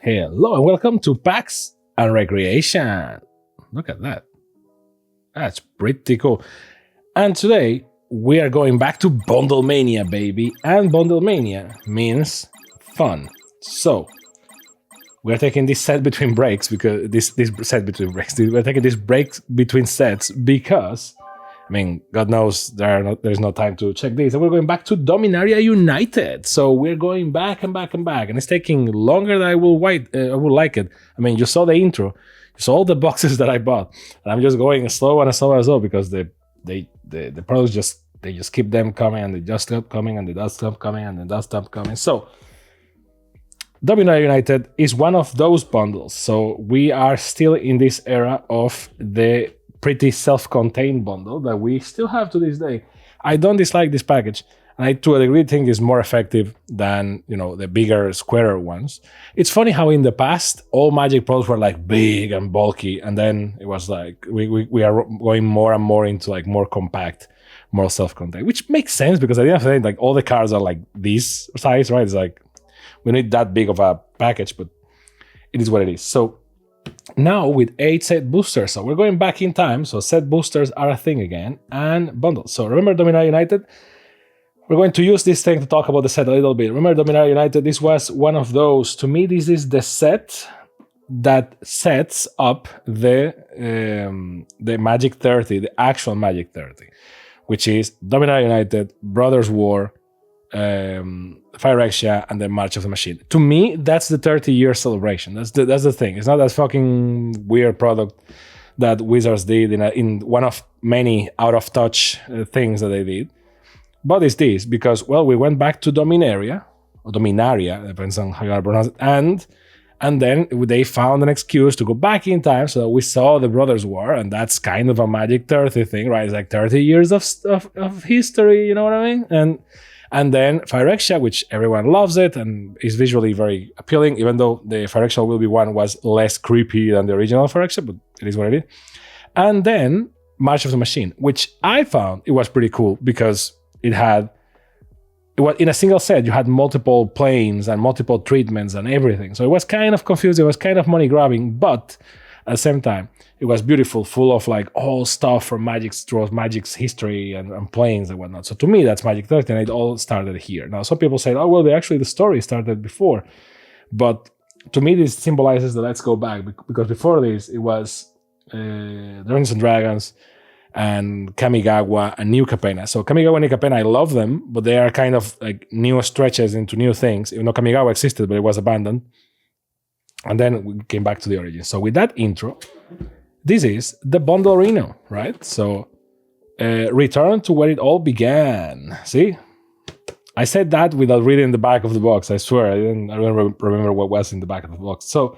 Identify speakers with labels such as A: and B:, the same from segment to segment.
A: Hello and welcome to PAX and Recreation. Look at that. That's pretty cool. And today we are going back to Bundlemania, baby. And Bundlemania means fun. So we're taking this set between breaks because we're taking this break between sets because God knows there's no time to check this. And we're going back to Dominaria United. So we're going back and back and back. And it's taking longer than I will like it. You saw the intro. You saw all the boxes that I bought. And I'm just going slow and slow because the products just keep them coming and they just stop coming and they just stop coming and they just stop coming. So Dominaria United is one of those bundles. So we are still in this era of the pretty self-contained bundle that we still have to this day. I don't dislike this package, and I to a degree think it's more effective than the bigger, squarer ones. It's funny how in the past all Magic products were like big and bulky, and then it was like we are going more and more into like more compact, more self-contained, which makes sense because at the end of the day, like all the cards are like this size, right? It's like we need that big of a package, but it is what it is. So now with 8 set boosters, so we're going back in time, so set boosters are a thing again, and bundles. So remember Dominaria United? We're going to use this thing to talk about the set a little bit. Remember Dominaria United? This was one of those. To me, this is the set that sets up the Magic 30, the actual Magic 30, which is Dominaria United, Brothers War, Phyrexia, and then March of the Machine. To me, that's the 30-year celebration. That's the thing. It's not that fucking weird product that Wizards did in one of many out-of-touch things that they did. But it's this, because, well, we went back to Dominaria, or Dominaria, depends on how you pronounce it, and then they found an excuse to go back in time, so we saw the Brothers War, and that's kind of a Magic 30 thing, right? It's like 30 years of history, you know what I mean? And then Phyrexia, which everyone loves it and is visually very appealing, even though the Phyrexia Will Be One was less creepy than the original Phyrexia, but it is what it is. And then March of the Machine, which I found it was pretty cool because it was in a single set, you had multiple planes and multiple treatments and everything. So it was kind of confusing, it was kind of money grabbing, but at the same time, it was beautiful, full of like all stuff from Magic's history and planes and whatnot. So to me, that's Magic 30, and it all started here. Now, some people say, oh, well, the story started before. But to me, this symbolizes the let's go back, because before this, it was Dungeons and Dragons and Kamigawa and New Capenna. So Kamigawa and New Capenna, I love them, but they are kind of like new stretches into new things. Even though Kamigawa existed, but it was abandoned. And then we came back to the origin. So with that intro, this is the Bundle Reno, right? So return to where it all began. See? I said that without reading the back of the box. I swear, I don't remember what was in the back of the box. So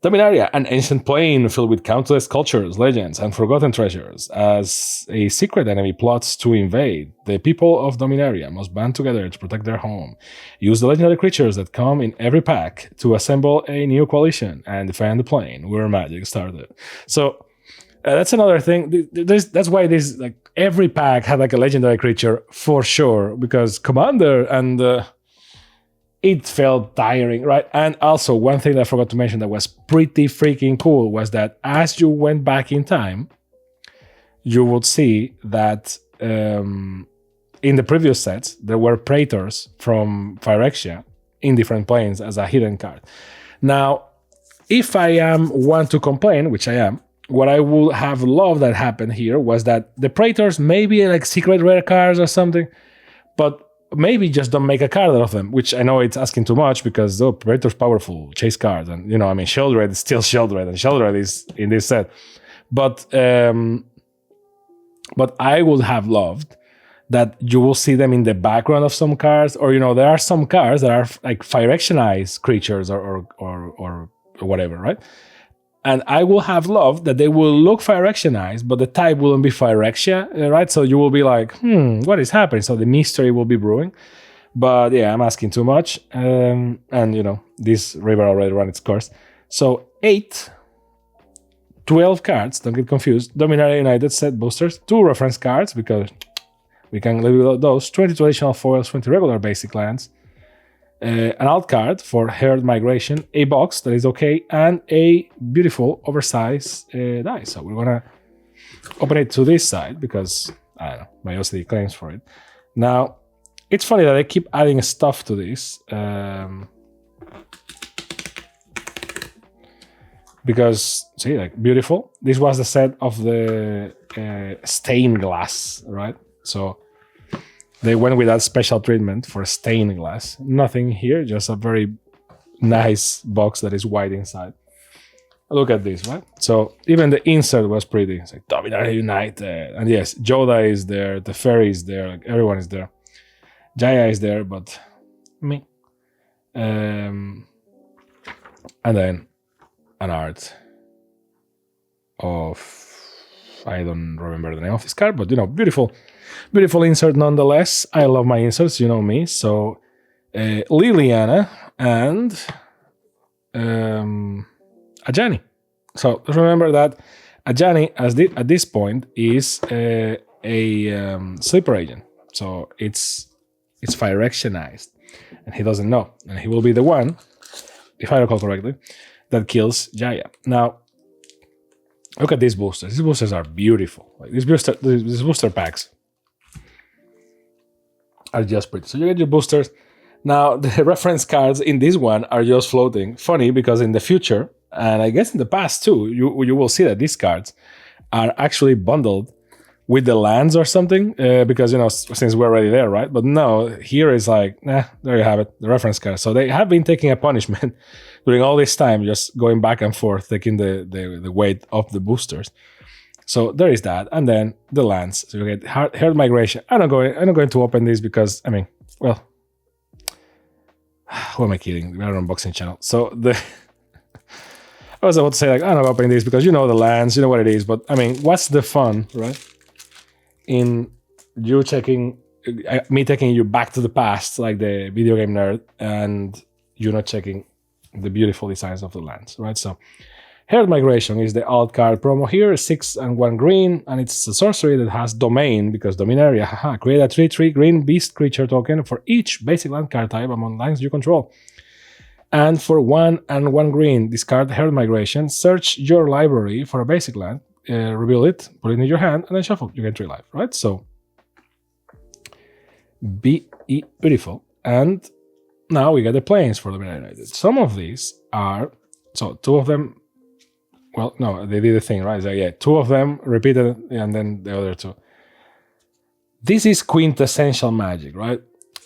A: Dominaria, an ancient plane filled with countless cultures, legends, and forgotten treasures. As a secret enemy plots to invade, the people of Dominaria must band together to protect their home. Use the legendary creatures that come in every pack to assemble a new coalition and defend the plane where Magic started. So that's another thing. That's why this, like, every pack had like a legendary creature for sure, because Commander and it felt tiring, right? And also, one thing that I forgot to mention that was pretty freaking cool was that as you went back in time, you would see that in the previous sets, there were Praetors from Phyrexia in different planes as a hidden card. Now, if I am one to complain, which I am, what I would have loved that happened here was that the Praetors may be like secret rare cards or something, but maybe just don't make a card out of them, which I know it's asking too much because Praetor's powerful, chase cards, and Sheldred is still Sheldred, and Sheldred is in this set. But I would have loved that you will see them in the background of some cards, or there are some cards that are like Phyrexianized creatures or whatever, right? And I will have loved that they will look Phyrexianized, but the type wouldn't be Phyrexia, right? So you will be like, what is happening? So the mystery will be brewing. But yeah, I'm asking too much. And this river already ran its course. So 12 cards, don't get confused. Dominaria United set boosters, 2 reference cards, because we can live without those, 22 additional foils, 20 regular basic lands, an alt card for Herd Migration, a box that is okay, and a beautiful oversized die. So we're gonna open it to this side because I don't know, my OCD claims for it. Now, it's funny that I keep adding stuff to this because, see, like, beautiful. This was the set of the stained glass, right? So they went with that special treatment for stained glass. Nothing here, just a very nice box that is white inside. Look at this, right? So even the insert was pretty. It's like Dominaria United. And yes, Yoda is there, the fairy is there, like everyone is there. Jaya is there, but me. And then an art of, I don't remember the name of this card, but you know, beautiful insert nonetheless. I love my inserts, you know me. So Liliana and Ajani. So remember that Ajani at this point is a sleeper agent. So it's fire-actionized, and he doesn't know, and he will be the one, if I recall correctly, that kills Jaya. Now, look at these boosters. These boosters are beautiful. Like these booster packs are just pretty. So you get your boosters. Now, the reference cards in this one are just floating. Funny, because in the future, and I guess in the past too, you will see that these cards are actually bundled with the lands or something, because, you know, since we're already there, right? But no, here is like, nah, there you have it, the reference card. So they have been taking a punishment during all this time, just going back and forth, taking the weight of the boosters. So there is that, and then the lands. So you get Herd Migration. I'm not going to open this because, I mean, well, who am I kidding? We are an unboxing channel. So I was about to say, like, I'm not opening this because you know the lands, you know what it is. But I mean, what's the fun, right? In you checking, me taking you back to the past, like the video game nerd, and you not checking the beautiful designs of the lands, right? So Herd Migration is the alt card promo here, 6 and 1 green, and it's a sorcery that has domain, because Dominaria, haha, create a 3/3 green beast creature token for each basic land card type among lands you control. And for 1 and 1 green, discard Herd Migration, search your library for a basic land, reveal it, put it in your hand, and then shuffle. You get 3 life, right? So, beautiful. And now we get the planes for Dominaria United. Some of these are, so 2 of them, well, no, they did the thing, right? So yeah, 2 of them repeated, and then the other 2. This is quintessential Magic, right?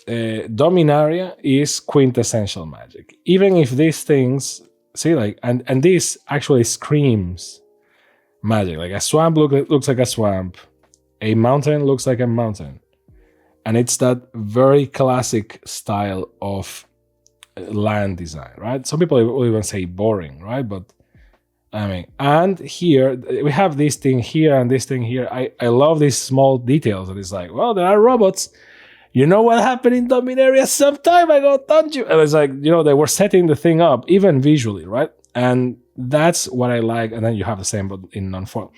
A: Dominaria is quintessential Magic. Even if these things, see, like, and this actually screams Magic. Like a swamp looks like a swamp, a mountain looks like a mountain, and it's that very classic style of land design, right? Some people will even say boring, right? But I mean, and here we have this thing here and this thing here. I love these small details. And it's like, well, there are robots. You know what happened in Dominaria some time ago, don't you? And it's like, you know, they were setting the thing up, even visually, right? And that's what I like. And then you have the same, but in non-foil.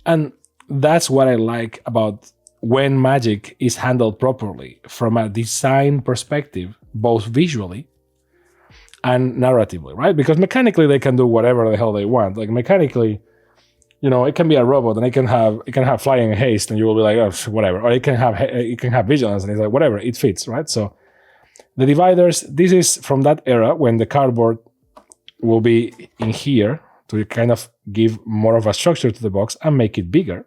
A: And that's what I like about when Magic is handled properly from a design perspective, both visually and narratively, right? Because mechanically they can do whatever the hell they want. Like mechanically, you know, it can be a robot and it can have flying haste, and you will be like, oh, whatever. Or it can have vigilance, and it's like, whatever, it fits, right? So the dividers, this is from that era when the cardboard will be in here to kind of give more of a structure to the box and make it bigger,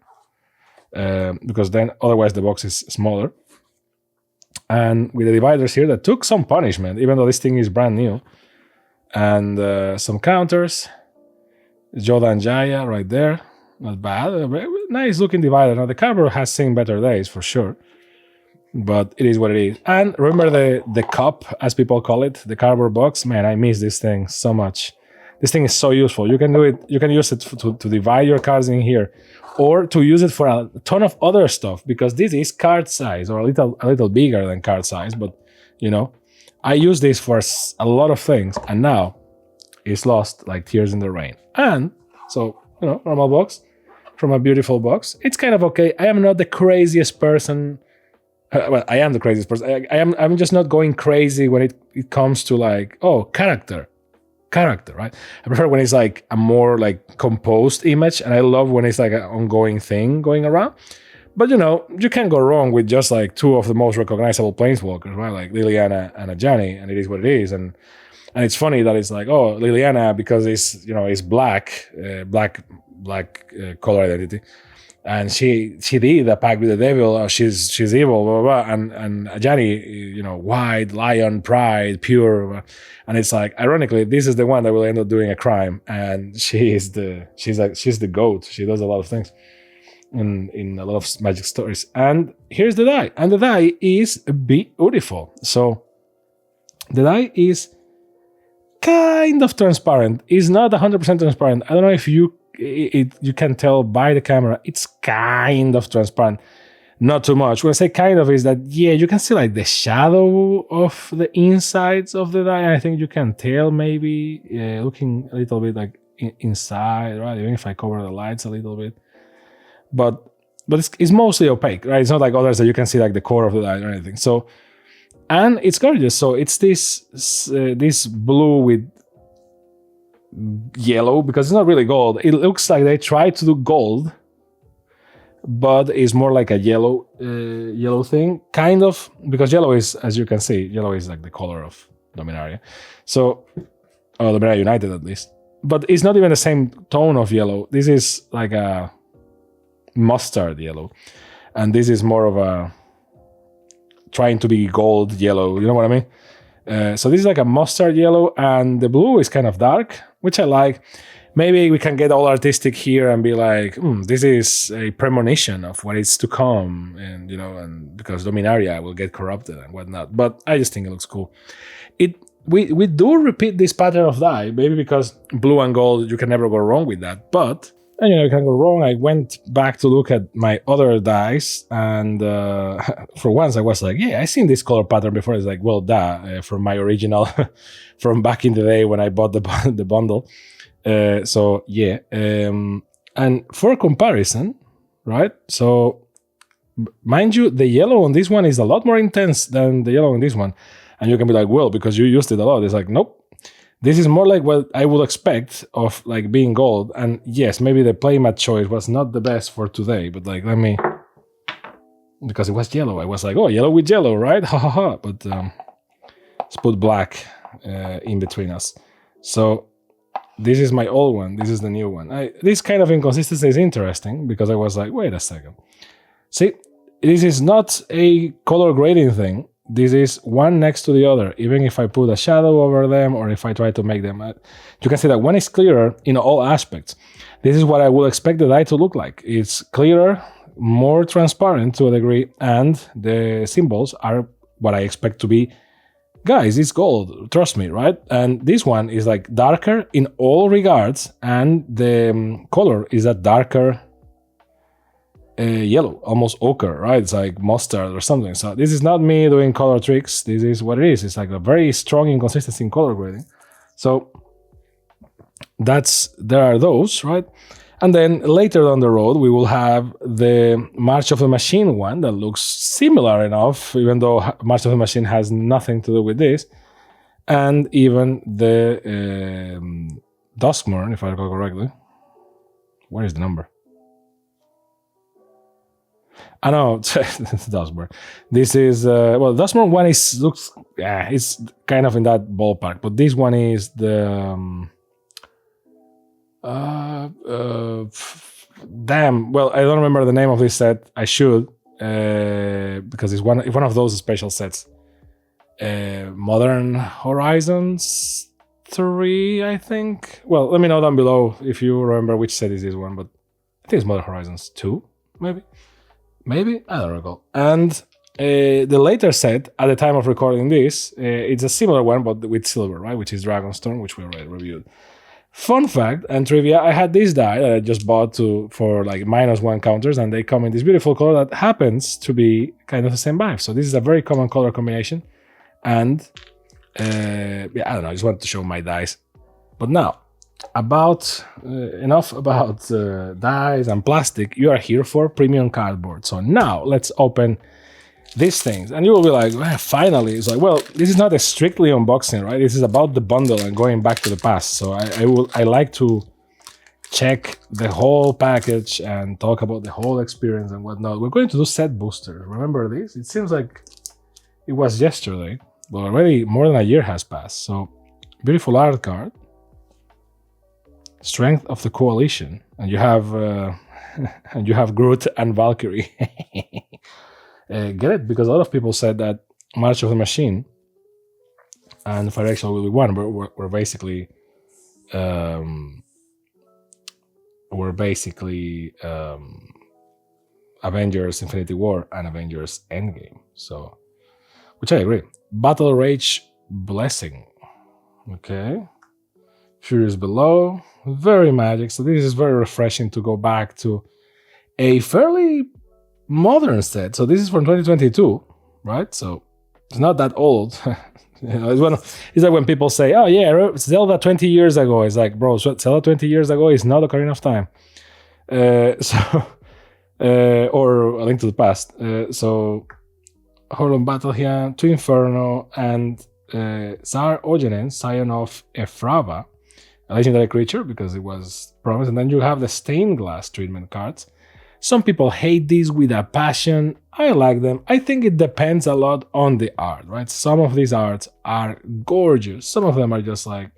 A: because then otherwise the box is smaller. And with the dividers here that took some punishment, even though this thing is brand new, and some counters. Yoda and Jaya right there, not bad. Nice looking divider. Now the cardboard has seen better days for sure, but it is what it is. And remember the cup, as people call it, the cardboard box. Man, I miss this thing so much. This thing is so useful. You can do it. You can use it to divide your cards in here, or to use it for a ton of other stuff, because this is card size, or a little bigger than card size. But you know, I use this for a lot of things, and now it's lost like tears in the rain. And so, you know, normal box from a beautiful box. It's kind of okay. I am not the craziest person Well, I am the craziest person. I'm just not going crazy when it comes to like, oh, character, right? I prefer when it's like a more like composed image, and I love when it's like an ongoing thing going around. But you can't go wrong with just like two of the most recognizable planeswalkers, right? Like Liliana and Ajani, and it is what it is. And it's funny that it's like, oh, Liliana, because it's black color identity, and she did a pact with the devil. Oh, she's evil, blah, blah, blah. And Ajani, white, lion, pride, pure, and it's like, ironically, this is the one that will end up doing a crime, and she's the goat. She does a lot of things in a lot of Magic stories. And here's the die, and the die is beautiful. So the die is kind of transparent. It's not 100% transparent. I don't know if you can tell by the camera. It's kind of transparent, not too much. When I say kind of, is that you can see like the shadow of the insides of the die. I think you can tell maybe looking a little bit like inside, right? Even if I cover the lights a little bit, but it's mostly opaque, right? It's not like others that you can see like the core of the die or anything. So, and it's gorgeous. So it's this blue with yellow, because it's not really gold. It looks like they tried to do gold, but it's more like a yellow thing, kind of, because yellow is, as you can see, yellow is like the color of Dominaria. So, Dominaria United at least. But it's not even the same tone of yellow. This is like a mustard yellow, and this is more of a trying to be gold yellow, you know what I mean? So this is like a mustard yellow, and the blue is kind of dark, which I like. Maybe we can get all artistic here and be like, this is a premonition of what is to come, and and because Dominaria will get corrupted and whatnot. But I just think it looks cool. We do repeat this pattern of die, maybe because blue and gold, you can never go wrong with that. But you can go wrong. I went back to look at my other dice, and for once I was like, I've seen this color pattern before. It's like, well, from my original, from back in the day when I bought the bundle. And for comparison, right? So, mind you, the yellow on this one is a lot more intense than the yellow on this one. And you can be like, well, because you used it a lot. It's like, nope. This is more like what I would expect of like being gold. And yes, maybe the playmat choice was not the best for today, but like, because it was yellow, I was like, oh, yellow with yellow, right? Ha ha ha. But let's put black in between us. So this is my old one. This is the new one. This kind of inconsistency is interesting, because I was like, wait a second. See, this is not a color grading thing. This is one next to the other. Even if I put a shadow over them, or if I try to make them, you can see that one is clearer in all aspects. This is what I would expect the die to look like. It's clearer, more transparent to a degree, and the symbols are what I expect to be. Guys, it's gold, trust me, right? And this one is like darker in all regards, and the color is a darker yellow, almost ochre, right? It's like mustard or something. So this is not me doing color tricks. This is what it is. It's like a very strong inconsistency in color grading. So there are those, right? And then later down the road, we will have the March of the Machine one that looks similar enough, even though March of the Machine has nothing to do with this. And even the Duskmourn, if I recall correctly. Where is the number? I know, Duskmourn. This is, Duskmourn one looks, it's kind of in that ballpark, but this one is the, damn, well, I don't remember the name of this set. I should, because it's one of those special sets. Modern Horizons 3, I think. Well, let me know down below if you remember which set is this one, but I think it's Modern Horizons 2, maybe? Maybe? I don't recall. And the later set, at the time of recording this, it's a similar one, but with silver, right? Which is Dragonstorm, which we already reviewed. Fun fact and trivia, I had this die that I just bought for like -1 counters, and they come in this beautiful color that happens to be kind of the same vibe. So this is a very common color combination. And I don't know, I just wanted to show my dice. But now, enough about dies and plastic. You are here for premium cardboard. So now let's open these things, and you will be like, well, finally. It's like, well, this is not a strictly unboxing, right? This is about the bundle and going back to the past. So I like to check the whole package and talk about the whole experience and whatnot. We're going to do set boosters. Remember this? It seems like it was yesterday, but already more than a year has passed. So beautiful art card, strength of the coalition, and you have and you have Groot and Valkyrie. Get it? Because a lot of people said that March of the Machine and Phyrexia will be one. We're basically Avengers Infinity War and Avengers Endgame. So, which I agree. Battle Rage Blessing. Okay. Furious Below. Very magic. So this is very refreshing to go back to a fairly modern set. So this is from 2022, right? So it's not that old. It's like when people say, oh yeah, Zelda 20 years ago. It's like, bro, Zelda 20 years ago is not Ocarina of Time. Or A Link to the Past. So Horlon Battle here, to Inferno, and Tsar Ogenen, Scion of Efrava, a legendary creature because it was promised. And then you have the stained glass treatment cards. Some people hate these with a passion. I like them. I think it depends a lot on the art, right? Some of these arts are gorgeous. Some of them are just like,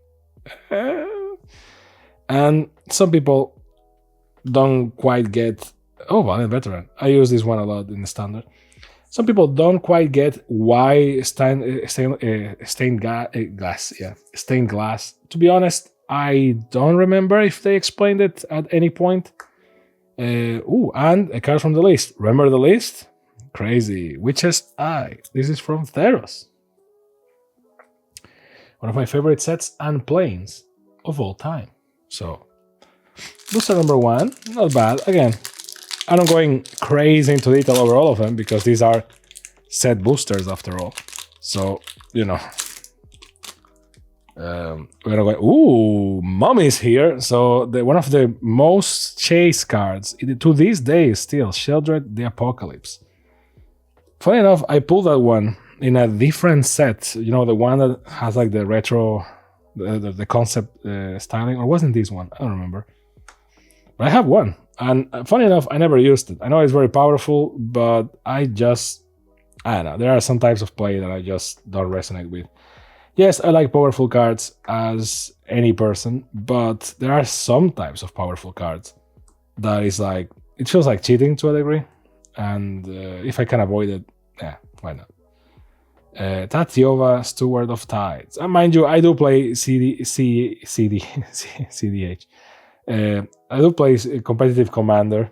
A: and some people don't quite get. Oh, Valiant Veteran. I use this one a lot in the standard. Some people don't quite get why stained glass. Yeah, stained glass. To be honest, I don't remember if they explained it at any point. And a card from the list. Remember the list? Crazy. Witch's Eye. This is from Theros. One of my favorite sets and planes of all time. So, booster number one. Not bad. Again, I'm not going crazy into detail over all of them because these are set boosters after all. So, you know. We're gonna go. Ooh, Mummy's here. So one of the most chased cards to this day still, Sheldred the Apocalypse. Funny enough, I pulled that one in a different set. You know, the one that has like the retro, the concept styling, or wasn't this one? I don't remember. But I have one, and funny enough, I never used it. I know it's very powerful, but I don't know. There are some types of play that I just don't resonate with. Yes, I like powerful cards as any person, but there are some types of powerful cards that is like, it feels like cheating to a degree. And if I can avoid it, yeah, why not? Tatiova, Steward of Tides. And mind you, I do play CDH. I do play competitive Commander.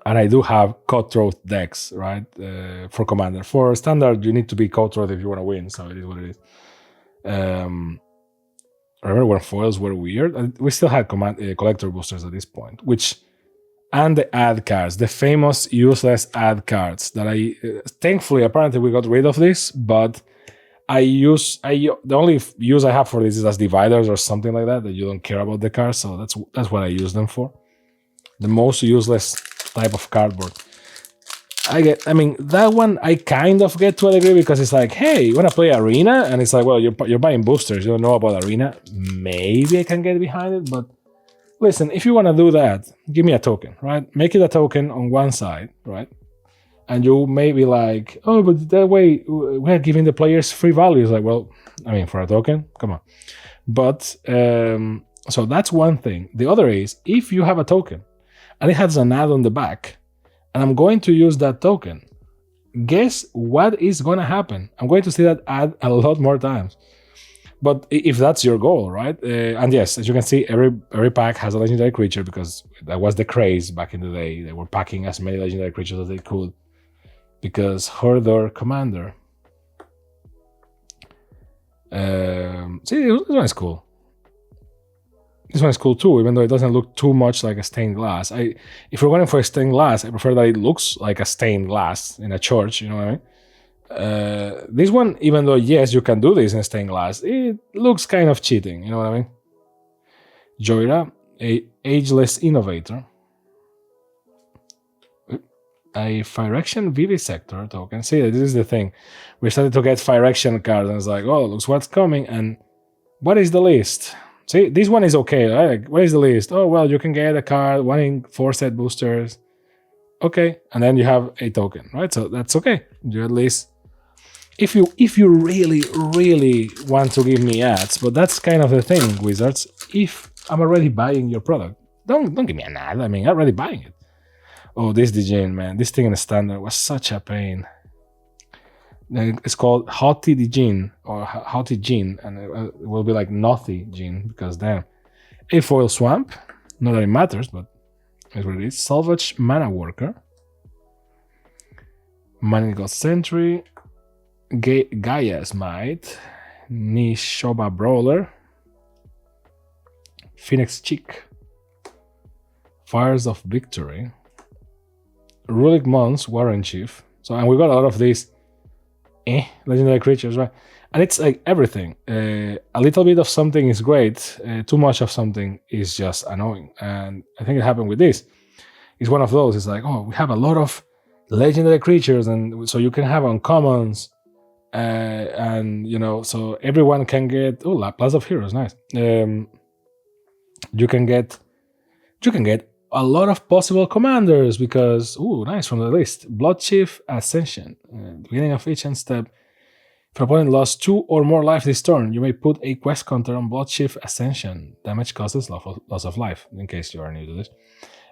A: And I do have Cutthroat decks, right? For Commander. For Standard, you need to be Cutthroat if you want to win, so it is what it is. I remember when foils were weird. We still had collector boosters at this point, and the ad cards, the famous useless ad cards that thankfully, apparently we got rid of this, but the only use I have for this is as dividers or something like that you don't care about the cards, so that's what I use them for. The most useless type of cardboard. I mean, that one I kind of get to a degree because it's like, hey, you want to play Arena? And it's like, well, you're buying boosters. You don't know about Arena. Maybe I can get behind it, but listen, if you want to do that, give me a token, right? Make it a token on one side, right? And you may be like, oh, but that way we're giving the players free value. It's like, well, I mean, for a token, come on. But, so that's one thing. The other is, if you have a token, and it has an ad on the back, and I'm going to use that token, guess what is going to happen? I'm going to see that ad a lot more times. But if that's your goal, right? And yes, as you can see, every pack has a legendary creature because that was the craze back in the day. They were packing as many legendary creatures as they could because Hordor Commander. See, this one is cool. This one is cool too, even though it doesn't look too much like a stained glass. If you're going for a stained glass, I prefer that it looks like a stained glass in a church, you know what I mean? This one, even though, yes, you can do this in stained glass, it looks kind of cheating, you know what I mean? Joyra, a ageless innovator. a Phyrexian Vivisector token. See, this is the thing. We started to get Phyrexian cards, and it's like, oh, looks what's coming, and what is the list? See, this one is okay, right? What is the list? Oh, well, you can get a card, 1 in 4 set boosters. Okay, and then you have a token, right? So that's okay. You at least, if you really, really want to give me ads, but that's kind of the thing, Wizards. If I'm already buying your product, don't give me an ad. I mean, I'm already buying it. Oh, this Djinn, man. This thing in the standard was such a pain. It's called Haughty Djinn or Haughty Djinn, and it will be like Naughty Djinn because damn. A foil swamp. Not that it matters, but that's what it is. Salvage Mana Worker. Manigal Sentry. Gaia's Might. Nishoba Brawler. Phoenix Chick. Fires of Victory. Rulic Mons, Warren Chief. So, and we got a lot of these legendary creatures, right? And it's like everything. A little bit of something is great. Too much of something is just annoying. And I think it happened with this. It's one of those. It's like, oh, we have a lot of legendary creatures, and so you can have uncommons, and you know, so everyone can get. Oh, Plaza of Heroes, nice. You can get a lot of possible commanders because, ooh, nice from the list. Bloodchief Ascension. Beginning of each end step. If an opponent lost 2 or more life this turn, you may put a quest counter on Bloodchief Ascension. Damage causes loss of life, in case you are new to this.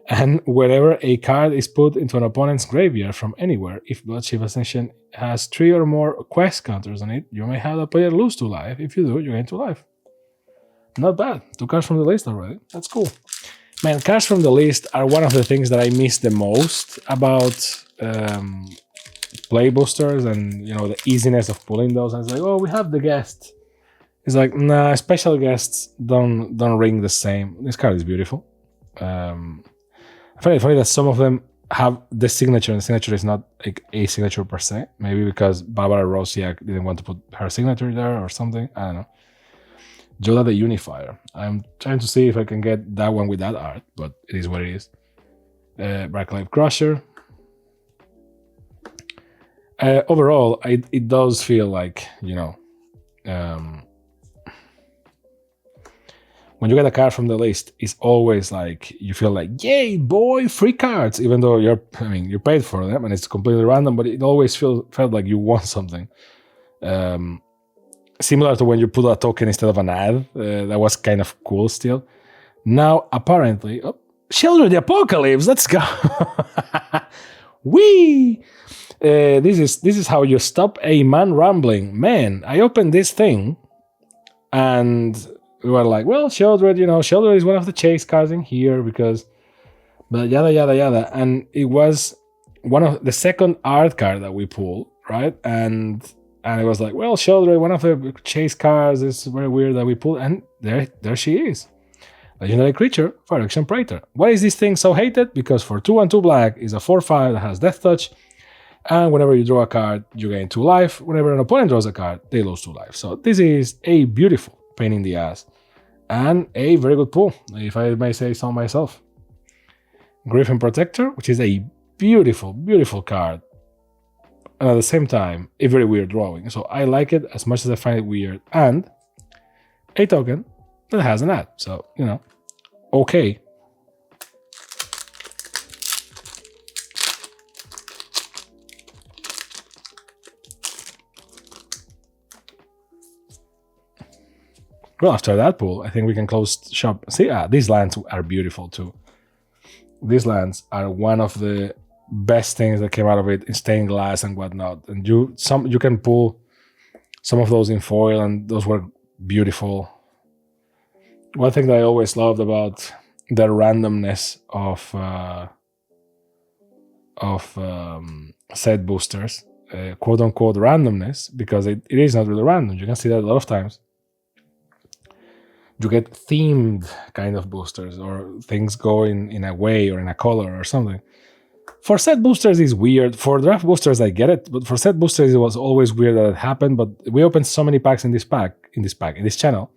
A: And wherever a card is put into an opponent's graveyard from anywhere, if Bloodchief Ascension has 3 or more quest counters on it, you may have the player lose 2 life. If you do, you gain 2 life. Not bad. 2 cards from the list already. That's cool. Man, cards from the list are one of the things that I miss the most about play boosters, and you know, the easiness of pulling those. And it's like, oh, we have the guest. It's like, nah, special guests don't ring the same. This card is beautiful. I find it funny that some of them have the signature, and the signature is not like a signature per se. Maybe because Barbara Rosiak didn't want to put her signature there or something. I don't know. Jola the Unifier. I'm trying to see if I can get that one with that art, but it is what it is. Blacklight Crusher. Overall, it does feel like, you know, when you get a card from the list, it's always like, you feel like, yay, boy, free cards, even though you paid for them and it's completely random, but it always felt like you won something. Similar to when you put a token instead of an ad. That was kind of cool still. Now, apparently... Oh, Sheldon the Apocalypse! Let's go! Whee! This is how you stop a man rambling. Man, I opened this thing, and we were like, well, Sheldred, you know, Sheldred is one of the chase cards in here because... But yada, yada, yada. And it was one of the second art card that we pulled, right? And it was like, well, Sheldred, one of the chase cards, is very weird that we pulled, and there she is. Legendary creature, Phyrexian Praetor. Why is this thing so hated? Because for 2 and 2 black is a 4/5 that has Death Touch, and whenever you draw a card, you gain 2 life. Whenever an opponent draws a card, they lose 2 life. So this is a beautiful pain in the ass, and a very good pull, if I may say so myself. Griffin Protector, which is a beautiful, beautiful card, and at the same time, a very weird drawing. So I like it as much as I find it weird. And a token that has an ad. So, you know, okay. Well, after that pull, I think we can close shop. See, these lands are beautiful too. These lands are one of the best things that came out of it in stained glass and whatnot. And you can pull some of those in foil, and those were beautiful. One thing that I always loved about the randomness of set boosters, quote unquote randomness, because it is not really random. You can see that a lot of times. You get themed kind of boosters, or things go in a way or in a color or something. For set boosters, it's weird. For draft boosters, I get it, but for set boosters, it was always weird that it happened. But we opened so many packs in this channel.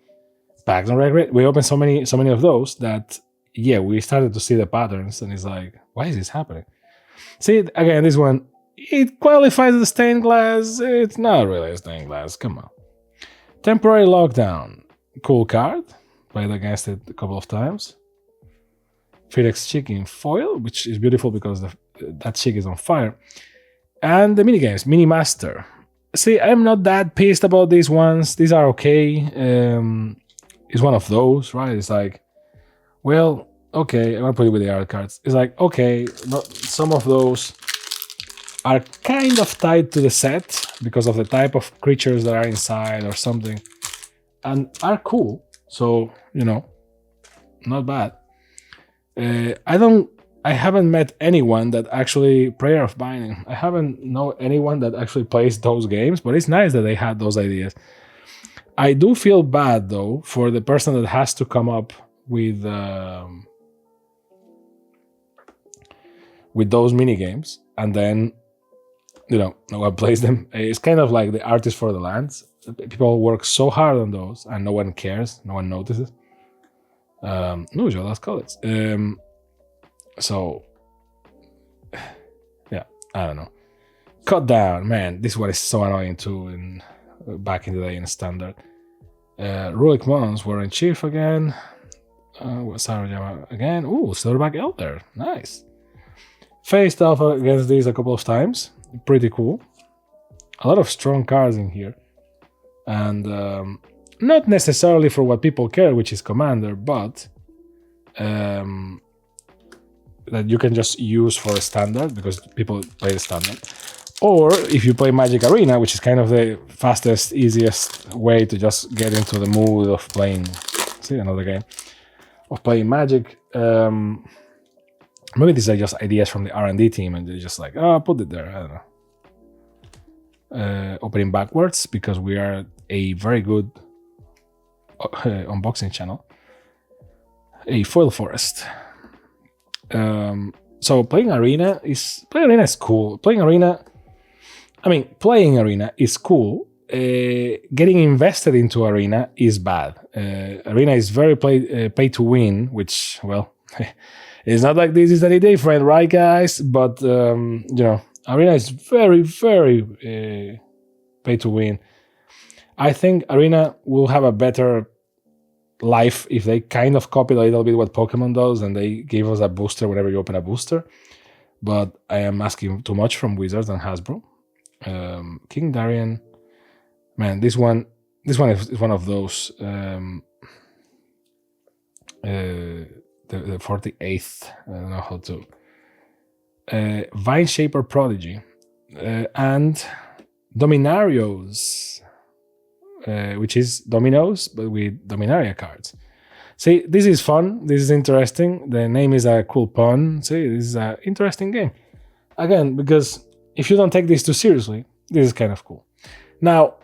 A: Packs on Reddit. We opened so many of those that, yeah, we started to see the patterns, and it's like, why is this happening? See, again, this one, it qualifies as stained glass. It's not really a stained glass. Come on. Temporary Lockdown. Cool card. Played against it a couple of times. Phoenix Chick in foil, which is beautiful because that chick is on fire. And the minigames. Mini Master. See, I'm not that pissed about these ones. These are okay. It's one of those, right? It's like, well, okay, I'm gonna put it with the art cards. It's like, okay, some of those are kind of tied to the set because of the type of creatures that are inside or something, and are cool. So, you know, not bad. I haven't met anyone that actually Prayer of Binding. I haven't known anyone that actually plays those games, but it's nice that they had those ideas. I do feel bad though for the person that has to come up with those mini games, and then, you know, no one plays them. It's kind of like the Artist for the Lands. People work so hard on those, and no one cares, no one notices. No, Joe, let's call it. So, yeah, I don't know. Cut Down, man, this one is so annoying too. Back in the day in Standard, Rulik Mons were in Chief again. Sarajama again. Ooh, Storybook Elder, nice. Faced off against these a couple of times. Pretty cool. A lot of strong cards in here. And not necessarily for what people care, which is Commander, but that you can just use for a Standard because people play the Standard. Or if you play Magic Arena, which is kind of the fastest, easiest way to just get into the mood of playing, see, another game, of playing Magic. Maybe these are just ideas from the R&D team and they're just like, oh, put it there, I don't know. Opening backwards because we are a very good unboxing channel. A Foil Forest. So playing Arena is cool. Playing Arena is cool. Getting invested into Arena is bad. Arena is very pay to win, which, well, it's not like this is any different, right, guys? But, you know, Arena is very, very pay to win. I think Arena will have a better life if they kind of copied a little bit what Pokemon does and they gave us a booster whenever you open a booster. But I am asking too much from Wizards and Hasbro. King Darian, man, this one is one of those. The 48th, I don't know how to. Vine Shaper Prodigy and Dominarios, which is Dominoes, but with Dominaria cards. See, this is fun. This is interesting. The name is a cool pun. See, this is an interesting game. Again, because if you don't take this too seriously, this is kind of cool. Now,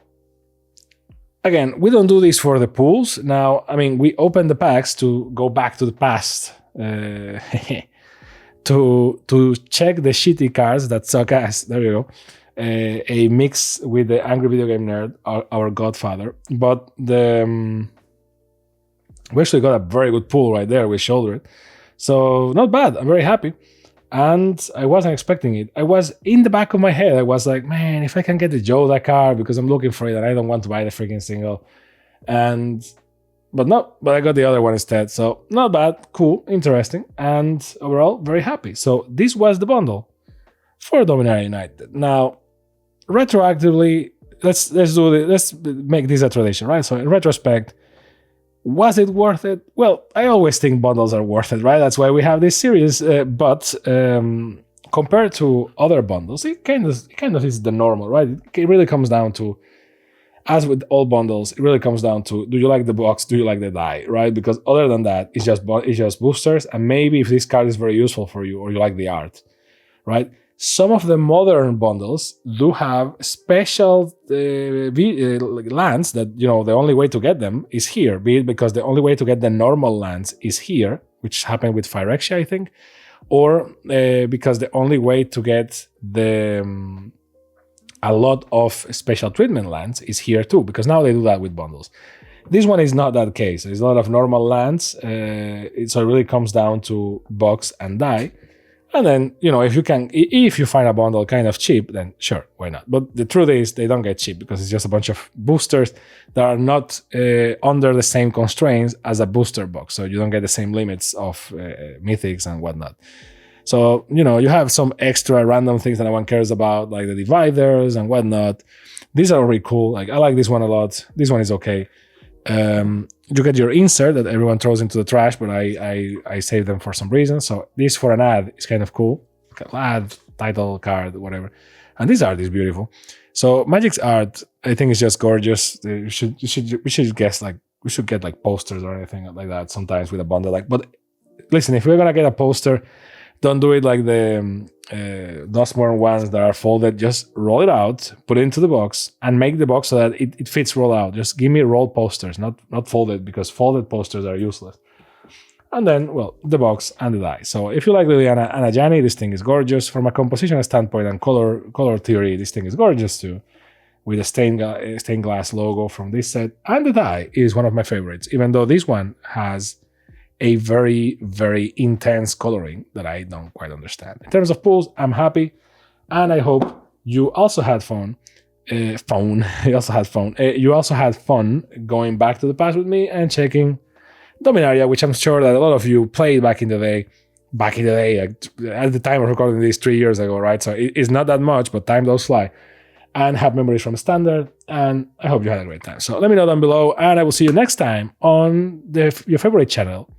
A: again, we don't do this for the pools. Now, I mean, we open the packs to go back to the past, to check the shitty cards that suck ass. There you go. A mix with the Angry Video Game Nerd, our godfather. But we actually got a very good pool right there. We shoulder it. So not bad. I'm very happy. And I wasn't expecting it. I was in the back of my head. I was like, man, if I can get the Yoda card because I'm looking for it and I don't want to buy the freaking single. But I got the other one instead. So not bad, cool, interesting, and overall very happy. So this was the bundle for Dominaria United. Now, retroactively, let's make this a tradition, right? So in retrospect, was it worth it? Well, I always think bundles are worth it, right? That's why we have this series. But compared to other bundles, it kind of is the normal, right? It really comes down to, as with all bundles, it really comes down to, do you like the box? Do you like the die, right? Because other than that, it's just boosters, and maybe if this card is very useful for you or you like the art, right? Some of the modern bundles do have special lands that, you know, the only way to get them is here, be it because the only way to get the normal lands is here, which happened with Phyrexia, I think, or because the only way to get a lot of special treatment lands is here too, because now they do that with bundles. This one is not that case. There's a lot of normal lands, so it really comes down to box and die. And then, if you find a bundle kind of cheap, then sure, why not? But the truth is, they don't get cheap because it's just a bunch of boosters that are not under the same constraints as a booster box. So you don't get the same limits of mythics and whatnot. So, you have some extra random things that no one cares about, like the dividers and whatnot. These are really cool. Like, I like this one a lot. This one is okay. You get your insert that everyone throws into the trash, but I save them for some reason. So this for an ad is kind of cool. Ad, title, card, whatever. And this art is beautiful. So Magic's art, I think, is just gorgeous. We should get like posters or anything like that sometimes with a bundle. But listen, if we're gonna get a poster, don't do it like the Dustborn ones that are folded. Just roll it out, put it into the box, and make the box so that it fits roll out. Just give me rolled posters, not folded, because folded posters are useless. And then, the box and the die. So if you like Liliana and Ajani, this thing is gorgeous. From a composition standpoint and color theory, this thing is gorgeous too. With a stained glass logo from this set. And the die is one of my favorites, even though this one has a very, very intense coloring that I don't quite understand. In terms of pulls, I'm happy, and I hope you also had fun. You also had fun going back to the past with me and checking Dominaria, which I'm sure that a lot of you played back in the day, at the time of recording this 3 years ago, right? So it's not that much, but time does fly. And have memories from Standard, and I hope you had a great time. So let me know down below, and I will see you next time on your favorite channel.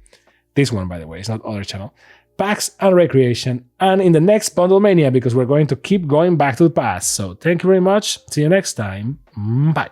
A: This one, by the way, it's not other channel. Packs and Recreation, and in the next Bundlemania, because we're going to keep going back to the past. So thank you very much. See you next time. Bye.